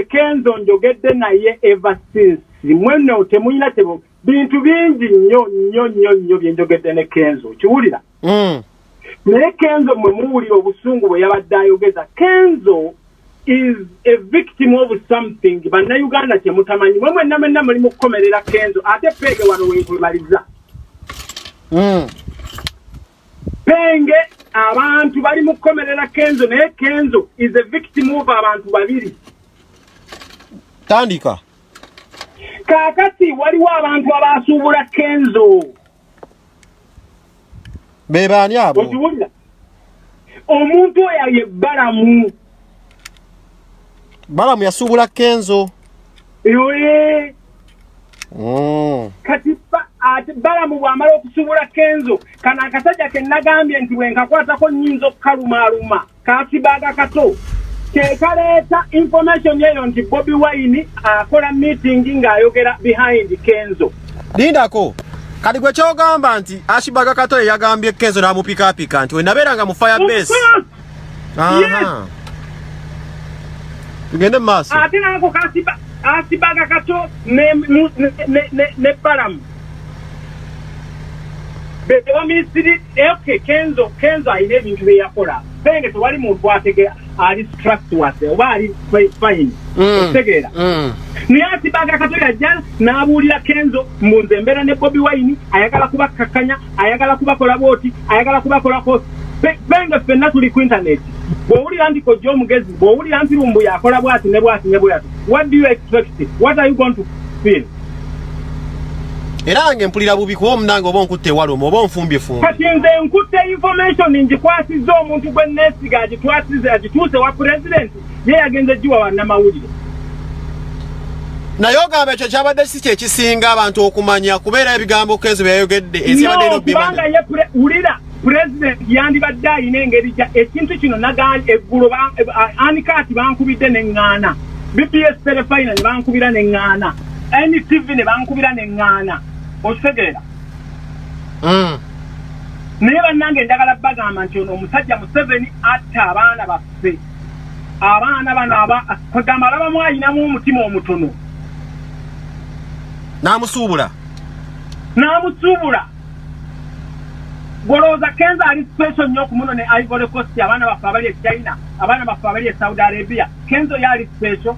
Kenzo njogedde naye ever since mwene temuyina tebo bintu bingi nnyo byenjogedde ne Kenzo kiwulira naye Kenzo mwe muwulira obusungu bwe yabadde ayogeza Kenzo is a victim of something bannayuganda temutamanyi mwe mwenna muli mu kukomerera Kenzo ate Penge wano weebaliza Penge abantu bali mu kukomerera Kenzo naye Kenzo is a victim of abantu babiri tandika kakati waliwo abantu abasuubula Kenzo bebaani abo okiwulira omuntu oyo ye Balamu yasuubula Kenzo kati ate Balamu bw'amala okusuubula Kenzo kana akasajja ke nagambye nti bwenkakwatako nnyinza okukalumaaluma kaakibaaga kato kekaleeta information yeyo nti Bobi Wine akola meeting ng'ayogera behind Kenzo lindako kati gwe kyogamba nti Ashibaga Kato yagambye Kenzo n'amupikaapika nti we nabeeranga mu Firebase tugende mu maaso ate nako Ashibaga Kato ne Balamu bewa minisitiri Kenzo alina ebintu bye yakola Penge tewali muntu ategera ali structured oba ali fine otegeera naye Ashibaga Kato yajja n'abuulira Kenzo mbunze embeera ne Bobi Wine ayagala kubakkakkanya ayagala kubakola booti ayagala kubakolako Penge ffenna tuli ku internet bw'owulira nti kojja omugezi bw'owulira nti lumbu yakola bwati ne bwati what do you expect what are you going to feel era nge mpulira bubi kuba omunange oba onkutte waluma oba onfumbye kati nze nkutte information ngikwasizza omuntu gwe neesiga agituuse wa president ye yagenze giwa bannamawulire naye ogamba ekyo kyabadde si kyekisinga abantu okumanya kubeera ebigambo Kenzo byayogedde ezibadde nobimanya wulira president yandibadde alina engeri ekintu kino nagambye eggulo Anikaati bankubidde neŋŋaana BBS Terefayina ne bankubira neŋŋaana NTV ne bankubira neŋŋaana otegeera naye bannange njagala bagamba nti ono omusajja Museveni atta abaana baffe abaana bano kwegamba alabamu ayinamu omutima omutono n'amusuubula golooza Kenzo ali special nnyo okumuno ne Ivory Coast abaana baffe abali e China abaana baffe abali e Saudi Arabia Kenzo yali special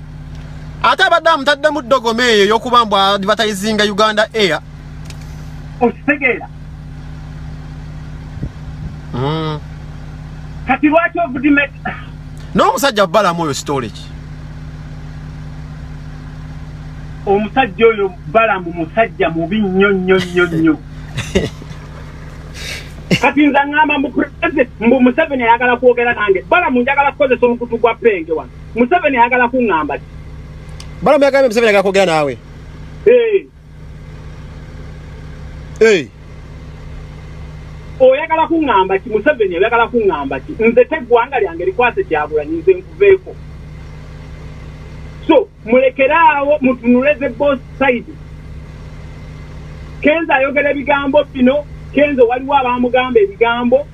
ate abadde amutaddemu ddogoma eyo y'okuba mbu advertisinga Uganda Air okitegeera kati lwaki ovudimet n'omusajja Balamu oyo storage omusajja oyo Balamu musajja mubi nnyo kati nze ngamba mbu Museveni ayagala kwogera nange Balamu njagala kukozesa omukutu gwa Penge wano Museveni ayagala kuŋŋamba Balamu yagambye Museveni ayagala kwogera naawe oyagala kuŋŋamba ki Museveni oyagala kuŋŋamba ki nze teggwanga lyange likwase Kyagulanyi nze nkuveeko so mulekeraawo mutunuleze both side Kenzo ayogera ebigambo bino Kenzo waliwo abamugamba ebigambo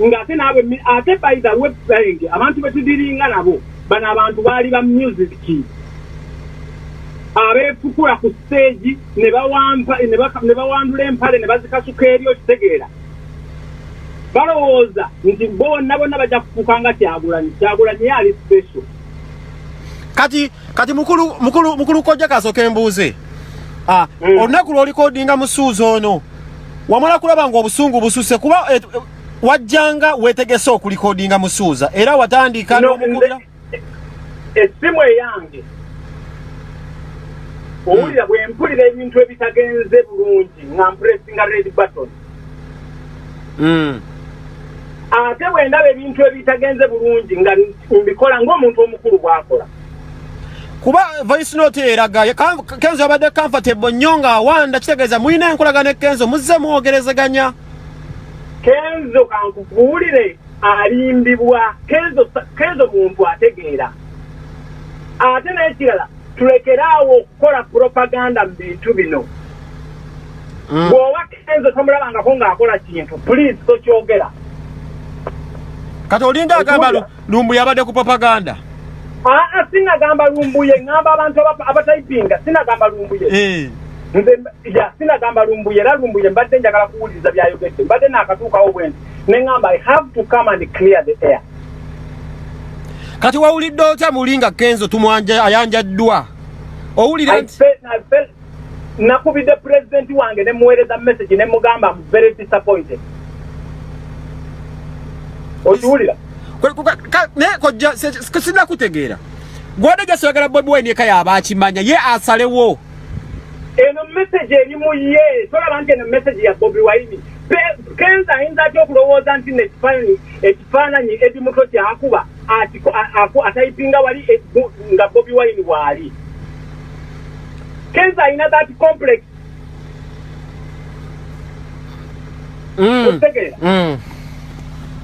ng'ate naawe ate by the way Penge abantu betudiringa nabo bano abantu baali ba music abeefukula ku stage ne bawandula empale ne bazikasuka eri okitegeera balowooza nti bonna bajja kufuuka nga Kyagulanyi ali special kati mukulu kojja kasooka embuuze olunaku lw'olikodinga musuuzi ono wamala kulaba ng'obusungu bususe kuba wajjanga weetegese okulikodinga musuuza era watandika n'omukubira essimu eyange owulira bwe mpulira ebintu ebitagenze bulungi nga mpuresinga red button ate bwe ndaba ebintu ebitagenze bulungi nga mbikola ng'omuntu omukulu bw'akola kuba voice note eraga Kenzo abadde comfortable nnyo ng'awanda kitegeeza mulina enkolagana Kenzo muzze mwogerezeganya Kenzo kankubuulire alimbibwa Kenzo muntu ategeera ate n'ekirala tulekeraawo okukola propaganda mu bintu bino bw'oba Kenzo tomulabangako ng'akola kintu please tokyogera kati olinga agamba lumbu yabadde ku propaganda Sinagamba lumbuye ngamba abantu abatayipinga sinagamba lumbuye. Sinagamba lumbuye era lumbuye mbadde njagala kuwuliriza byayogedde mbadde nakatuukawo bwenti ne ngamba I have to come and clear the air. Kati wawulidde otya mulinga Kenzo tumwanja ayanjaddwa? Owulira nti nakubidde president wange ne muweereza message ne mugamba I'm very disappointed. Okiwulira? Ne kojja sina kutegeera. Gwade gasogera Bobi Wine eka yabakimanya ye asalewo. Eno message erimu ye solaba nti eno message ya Bobi Wine. Kenzo ayinza atya okulowooza nti ekifaananyi Edimuto kyakuba atayipinga wali nga Bobi Wine bwali. Kenzo ayina that complex.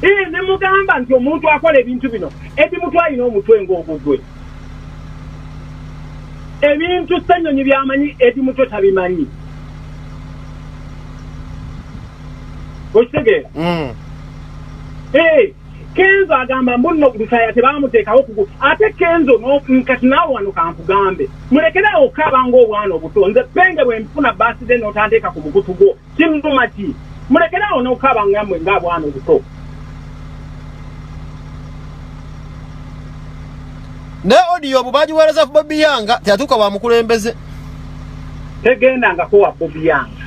Ne mugamba nti omuntu akola ebintu bino Edimuto alina omutwe ng'ogugwe. Ebintu ssennyonyi byamanyi Edimuto tabimanyi. Okitegeera? Kenzo agamba mbuno lusaya tebamuteekawo kugu ate Kenzo kati naawe wano kankugambe mulekerawo okaba ng'obwana obuto nze penge bwe mpuna baside n'otanteeka ku mukutu gwo kimutuma ki mulekerawo n'okaba ngammwe ng'abwana obuto. Ne audio bubagiweereza Bobi Yanga tyatuuka wa mukulembeze. Tegendangako wa Bobi Yanga.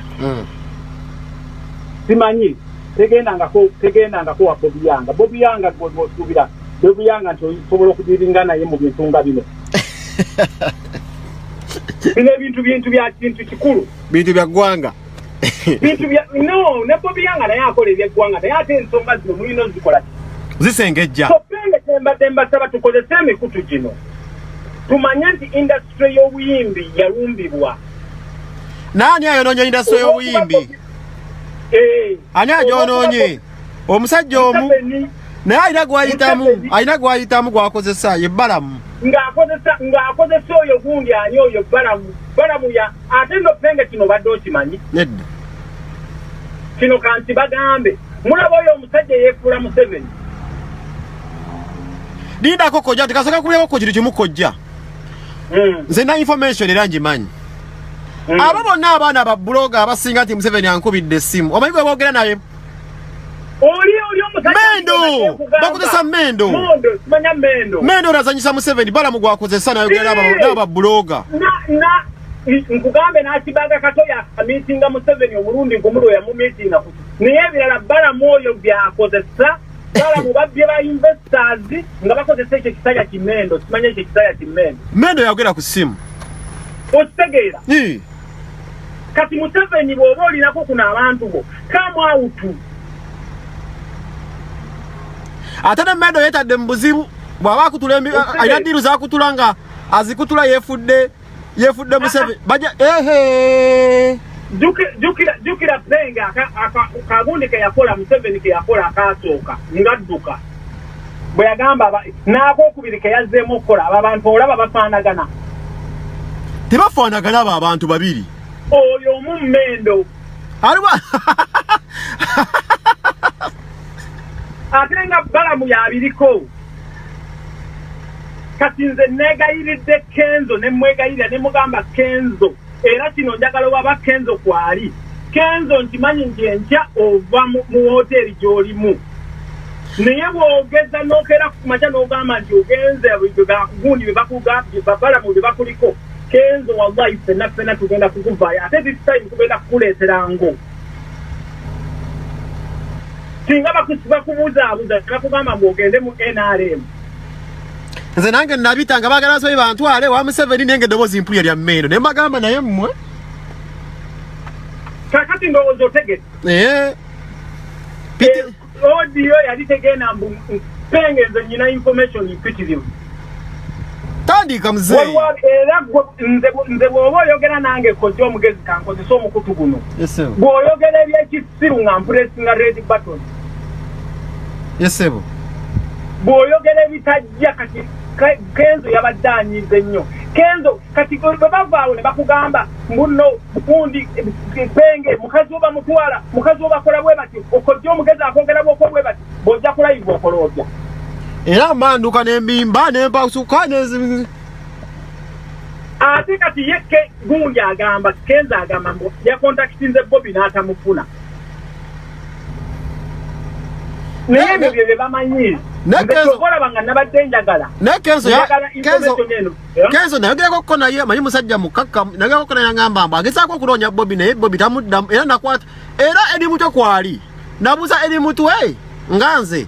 Simanyi tegendangako wa Bobi Yanga. Bobi Yanga gw'osuubira Bobi Yanga nti osobola okudiringa naye mu bintu nga bino. Bino bintu bya kintu kikulu. Bintu bya ggwanga. No, ne Bobi Yanga naye akola ebyeggwanga naye ate ensonga zino mulina ozikola zisengejja. So penge temba tukozese emikutu gino. Tumanye nti industry y'obuyimbi yalumbibwa. Nani ayonoonye industry y'obuyimbi? Ani agyonoonye? Omusajja omu naye alina gwayitamu gwakozesa ye Balamu. Ng'akozesa oyo gundi ani oyo Balamu ya ate no penge kino badde okimanyi. Nedda. Kino kanti bagambe mulaba oyo omusajja yeefuula Museveni. Dindako kojja tikasoka kuleko ko kiri kimu kojja. Nze na information era ngimanyi. Abo bonna abaana ba blogger abasinga nti Museveni ankubidde essimu. Omanyi bwe boogera naye? Oli omusajja Mendo! Bakozesa Mendo. Simanya Mendo. Mendo razanyisa Museveni Balamu gwakozesa nayogera n'aba blogger. Nkugambe n'akibaga katoya meetinga Museveni omulundi ngumulo ya mu meeting na kutu. Niye ebirala Balamu oyo byakozesa Balamu babbye ba investors nga bakozesa ekyo kisaya kimendo simanye ekyo kisaya kimendo. Mendo yagera ku simu. Okitegeera? Kati Museveni bw'oba olinako kuno abantu bo come out. Ate ne Mendo yeetadde mu buzibu bw'aba akutula alina ddiiru zaakutula nga azikutula yeefudde Museveni baja Jukira penga akagundi ke yakola Museveni ke yakola akasooka ngadduka bwe yagamba n'akokubiri ke yazzeemu okukola abo abantu olaba bafaanagana. Tebafaanagana abo abantu babiri. Oyo omumendo aliwa ate nga Balamu yabiriko. Kati nze neegayiridde Kenzo ne mwegayirira ne mugamba Kenzo era kino njagala waba Kenzo kwali. Kenzo nkimanyi nti enkya ova mu hoteri gy'olimu. Naye bw'ogeza n'okeera ku makya n'ogamba nti ogenze bakugundi be bakugambye Balamu be bakuliko. Kenzo wallahi ffenna tugenda kukuvaayo ate this time tugenda kukuleetera ngo. Singa bakubuzaabuza bakugamba ng'ogende mu NRM. Nze nange nabita nga baagala basobe bantwale wa Museveni nenge eddoboozi mpulya lya Mendo ne mbagamba naye mmwe. Kakati ndowooza otegedde. Audio yali tegenda penge nze nyina information mpitirivu. Tandika mzee. Era nze bw'oba oyogera nange kojja omugezi kankozesa omukutu guno. Yesebo. Bw'oyogera ebyekisiru nga mpuresinga red button. Yesebo. Bw'oyogera ebitajja kati Kenzo yabadde anyiize nnyo. Kenzo kati bwe bavaawo ne bakugamba mbuno bukundi penge mukazi oba mutwala mukazi oba kola bwe bati okojja omugezi akwogera bw'oko bwe bati bw'ojja kulayibwa okola otya. Era manduka n'embimba n'empasuka n'ezi. Ate kati yeke gundi agamba Kenza agamba mbo ya contactinze Bobby n'atamufuna. Naye bye bamanyi. Nekola banga nabadde njagala. Kenzo nayogerako ko naye manyi musajja mukakka nagerako ko naye ngamba mbo agezaako kuloonya Bobby naye Bobby tamuddamu era nakwata era edi muto kwali. Nabuza edi mutu nganze.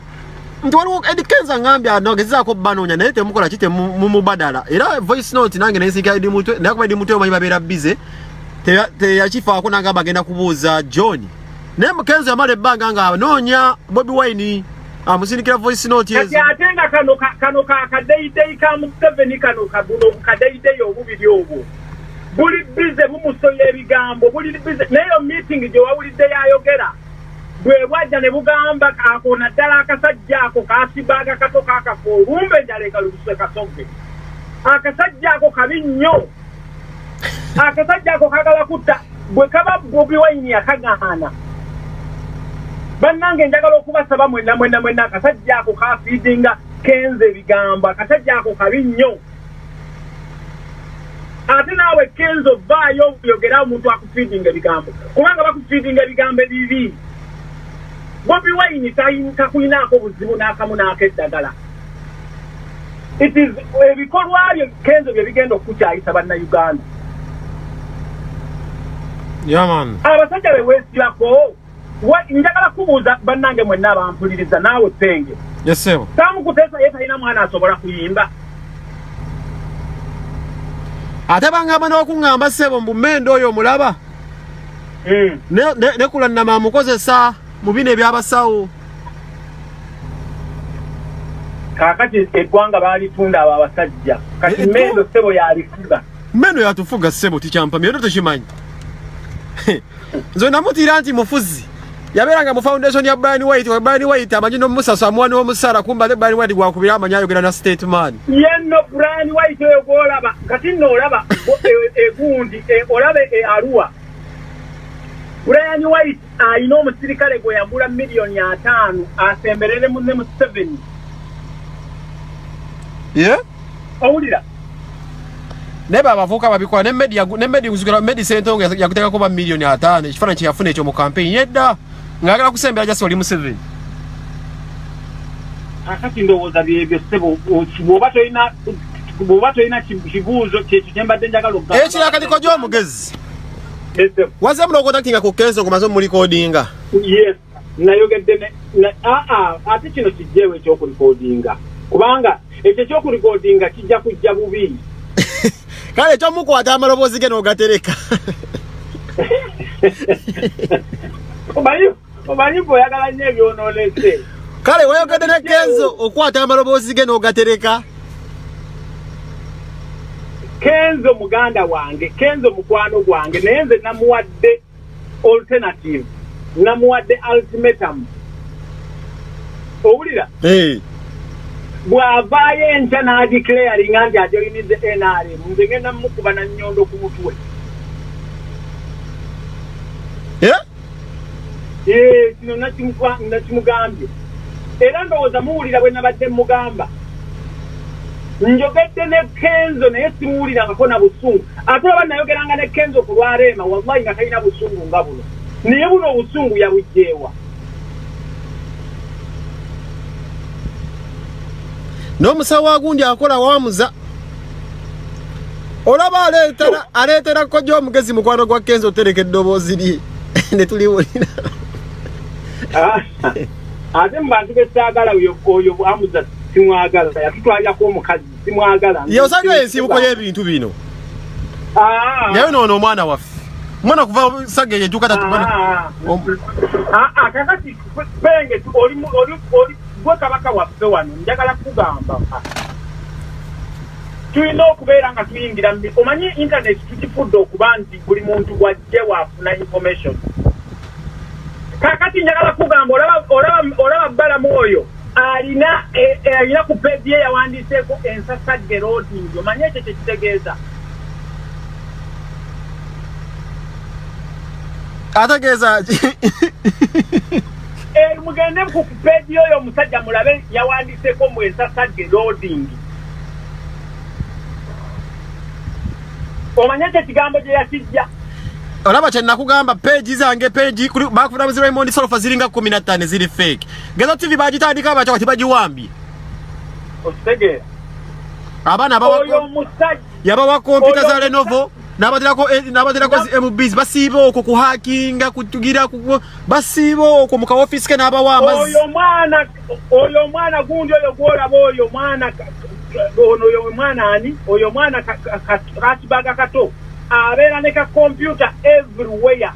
Nti waliwo Eddie Kenzo ngambya anogezaako banoonya naye temukola kite mumubadala era voice note nange nayisiga Eddie Mutwe nakuba Eddie Mutwe manyi babeera busy teyakifaako nangamba agenda kubuuza John naye Kenzo yamala ebbanga nga anoonya Bobby Wine amusindikira voice note yezo kati ate nga kano kadeyideyi ka Museveni kano kabuno kadeyideyi obubiri obwo buli busy bumusoya ebigambo buli busy nayo meeting gye wawulidde yayogera bwe bwajja ne bugamba akona ddala akasajja ako kaasibaga kato kakafo olumbe njaleka luswe kasogge akasajja ako kabi nnyo akasajja ako kagala kutta bwe kaba Bobby Wine yakagaana bannange njagala okubasaba mwenna akasajja ako kafiidinga Kenzo ebigambo akasajja ako kabi nnyo ate naawe Kenzo vaayo yogera omuntu akufiidinga ebigambo kubanga bakufiidinga ebigambo ebibi Bobby Wine takulinaako buzibu n'akamu n'akeddagala. It is ebikolwa byo Kenzo bye bigenda okukyayisa bannayuganda. Yeah man. Abasajja be weesirako njagala kubuuza bannange mwenna abampuliriza naawe Penge. Yes sir. Tamukuteesa ye talina mwana asobola kuyimba. Ate bangamba n'okuŋŋamba ssebo mbu mmendo oyo omulaba. Ne kula nnamaamukozesa mubine byabasawo kakati eggwanga balitunda abo abasajja kati mendo sebo yalifuga mendo yatufuga sebo tichampamye ndo toshimanyi nzo namutira nti mufuzi yaberanga mu foundation ya Brian White amanyino musasa mwani wo musara kumba Brian White gwakubira amanyayo gera na statement yenno Brian White oyo golaba kati no olaba egundi olabe Arua Brian White ayina omusirikale gwe yagula $5,000,000 asemberere munne mu 7. Yeah? Owulira? Neba abavuka babikola ne media uzukira media sentongo yakuteka kuba $5,000,000 ekifana kyafuna ekyo mu campaign yedda ngagala kusembera just oli mu 7. Akati ndowooza byebyo sebo bwoba toyina kibuuzo kyekyo kyembadde njagala okugamba. Ekirakaliko gy'omugezi. Waze mno contactinga ku Kenzo ku mazo mu recordinga. Yes, nayogedde ate kino kijjewe ekyoku recordinga. Kubanga ekyo ekyoku recordinga kijja kujja bubi. Kale kyomukwata amaloboozi ge n'ogatereka. Omanyi bw'oyagala nnyo ebyonoonese. Kale wayogedde ne Kenzo okwata amaloboozi ge n'ogatereka. Kenzo muganda wange, Kenzo mukwano gwange, naye nze namuwadde alternative, namuwadde ultimatum. Owulira? Bw'avaayo enkya n'adeclaringa nti ajoyinidde NRM, nze ngenda mukuba na nnyondo ku mutwe. Kino nakimugambye. Era ndowooza muwulira bwe nabadde mugamba. Njogedde ne Kenzo naye simuwulirangako na busungu ate oba nayogeranga ne Kenzo ku lwaleema wallahi nga talina busungu nga buno naye buno obusungu yabugjeewa n'omusawo agundi akola wamuza olaba aleetera kojja omugezi mukwano gwa Kenzo otereka eddoboozi lye ne tuliwulira ate mu bantu besaagala oyo amuza simwagala yatutwalirako omukazi simwagala yosanga ensibuko y'ebintu bino naye noono omwana waffe mwana kuva saga eyo etuuka tatubona kakati Penge gwe kabaka waffe wano njagala kugamba tulina okubeera nga tuyingira omanyi internet tukifudde okuba nti buli muntu bwajje waafuna information kakati njagala kugamba olaba bbalamu oyo alina ku page ye yawandiseeko ensasagge loading omanyi ekyo kyekitegeeza ategeeza mugende ku page yoyo musajja mulabe yawandiseko mwesasadde loading. Omanyate kigambo gye yakijja. Olaba kye nakugamba page zange page kuli bakufuna mu Raymond Solofa ziringa 15 ziri fake. Gezo TV bagitandika abacho kati bagiwambi. Otegera. Abana oyo musajja yabawa computer za Lenovo nabadirako MBs basibo okwo ku hackinga kutugira basibo okwo mu ka office ke nabawamba. Oyo mwana gundi oyo gwolaba oyo mwana ani oyo mwana katibaga kato abeera ne ka computer everywhere.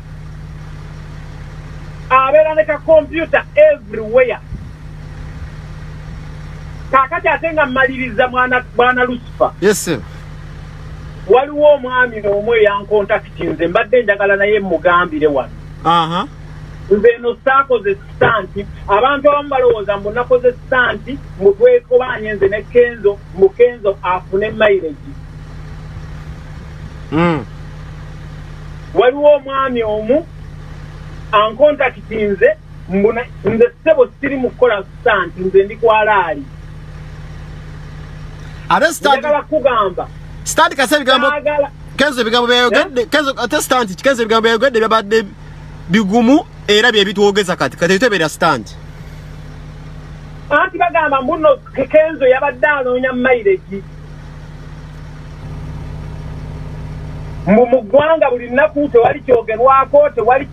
Kakati atenga maliriza bwana Lucifer. Yes sir. Waliwo omwami omwe yankontakiti nze mbadde njagala naye mugambire wano. Nze no sakoze stunt abantu abamu balowooza mbu nakoze stunt mutwekobanye nze ne Kenzo mukenzo afune mileage. Waliwo omwami omu ankontakiti nze nze sebo siri mukola stunt nze ndi kwalaali. Njagala kugamba Stand kase bigambo Kenzo bigambo byogedde Kenzo attestant Kenzo bigambo byogedde byabadde bigumu era bye bitwogeza kati tebera stand. Anti bagamba mbuno Kenzo yabadde anoonya mileage. Mu ggwanga buli nnaku tewali kyogerwako tewali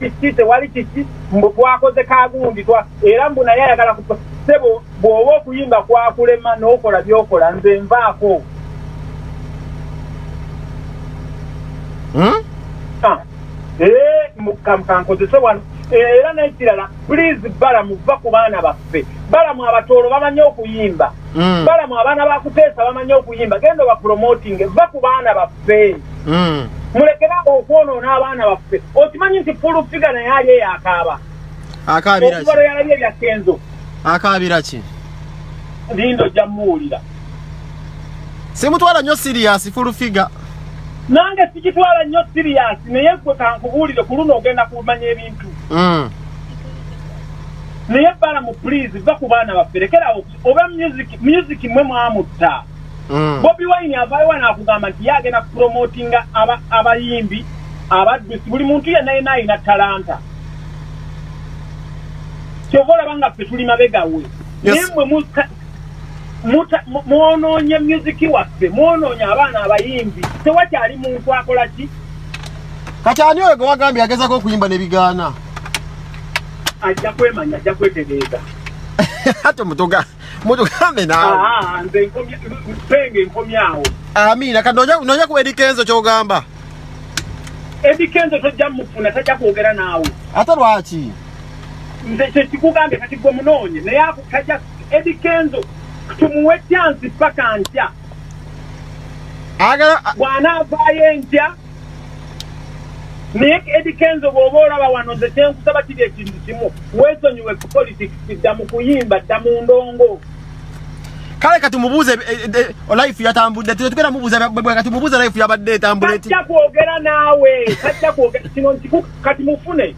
kiki mbu twakoze kagundi era mbu naye ayagala sebo bw'oba okuyimba kwakulema n'okola byokola nze nvaako. Mukamkankozese wano era n'ekirala please Balamu va ku baana baffe. Balamu abatoolo bamanyi okuyimba. Balamu abaana bakuteesa bamanyi okuyimba. Genda ba promoting va ku baana baffe. Mulekera okwonoona abaana baffe. Okimanyi nti full figure naye ali akaaba. Akaabira ki? Okubalo yalabye bya Kenzo. Akaabira ki? Lindo jamuulira. Simutwala nnyo serious full figure. Nange sikitwala nnyo serious naye gwe kankubuulire ku luno ogenda kumanya ebintu. Naye Balamu please va ku baana baffe lekera oba music mwe mwamutta. Bobby Wine avaayo n'akugamba nti yagenda kupromotinga abayimbi abaddusi buli muntu yenna alina talanta. Kyova olaba nga ffe tuli mabegawe. Naye mmwe mwonoonye music waffe mwonoonye abaana abayimbi tewakyali muntu akola ki? Kati ani oyo gwe wagambye agezako okuyimba ne bigaana? Ajja kwemanya ajja kwetegeeza. Ate mutugambe naawe. Nze mpenge nkomyawo. Amina kati nonya ku Eddie Kenzo ky'ogamba. Eddie Kenzo tojja mufuna tajja kwogera naawe. Ate lwaki? Nze kyekikugambye kati gwe munoonye naye tajja Eddie Kenzo tumuwe chance paka ntya. Bw'anaavaayo entya naye Eddie Kenzo bw'oba olaba wano nze kyenkusaba kiri ekintu kimu weesonyiwe ku politics dda mu kuyimba dda mu ndongo. Kale kati mubuuze life yatambudde tetugenda mubuuza bwe kati mubuuze life yabadde etambula eti. Tajja kwogera naawe tajja kwogera kino kati mufune